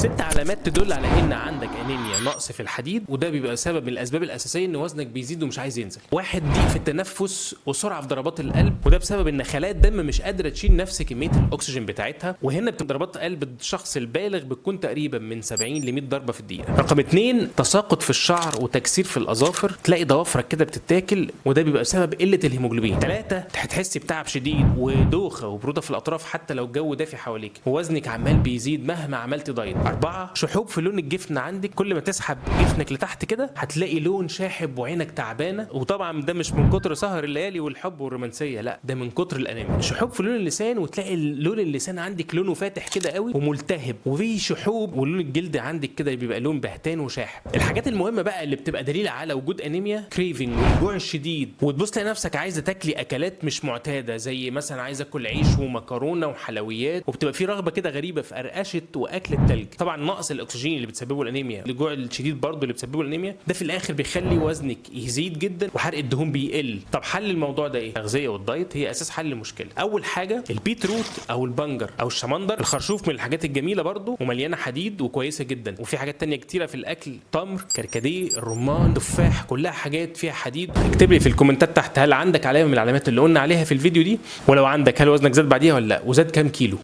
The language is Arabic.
6 علامات تدل على ان عندك انيميا، نقص في الحديد، وده بيبقى سبب من الاسباب الاساسيه ان وزنك بيزيد ومش عايز ينزل. 1 ضيق في التنفس وسرعه في ضربات القلب، وده بسبب ان خلايا الدم مش قادره تشيل نفس كميه الاكسجين بتاعتها، وهنا ضربات قلب الشخص البالغ بتكون تقريبا من 70 ل 100 ضربه في الدقيقه. رقم 2 تساقط في الشعر وتكسير في الاظافر، تلاقي ضوافرك كده بتتاكل، وده بيبقى بسبب قله الهيموجلوبين. 3 هتحس بتعب شديد ودوخه وبروده في الاطراف حتى لو الجو دافي حواليك، ووزنك عمال بيزيد مهما عملت دايت. 4 شحوب في لون الجفن عندك، كل ما تسحب جفنك لتحت كده هتلاقي لون شاحب وعينك تعبانه، وطبعا ده مش من كتر سهر الليالي والحب والرومانسيه، لا ده من كتر الانيميا. شحوب في لون اللسان، وتلاقي لون اللسان عندك لونه فاتح كده قوي وملتهب، وفي شحوب ولون الجلد عندك كده بيبقى لون بهتان وشاحب. الحاجات المهمه بقى اللي بتبقى دليل على وجود انيميا: كريفنج والجوع الشديد، وتبص تلاقي نفسك عايزه تاكلي اكلات مش معتاده، زي مثلا عايزه اكل عيش ومكرونه وحلويات، وبتبقى في رغبه كده غريبه في قرقشه واكل التلج. طبعا نقص الاكسجين اللي بتسببه الانيميا، الجوع الشديد برضه اللي بتسببه الانيميا، ده في الاخر بيخلي وزنك يزيد جدا وحرق الدهون بيقل. طب حل الموضوع ده ايه؟ التغذيه والدايت هي اساس حل المشكله. اول حاجه البيتروت او البنجر او الشمندر، الخرشوف من الحاجات الجميله برضه ومليانه حديد وكويسه جدا، وفي حاجات تانية كتيره في الاكل: تمر، كركديه، الرمان، تفاح، كلها حاجات فيها حديد. اكتب لي في الكومنتات تحت هل عندك علامه من العلامات اللي قلنا عليها في الفيديو دي، ولو عندك هل وزنك زاد بعديها ولا لا، وزاد كام كيلو.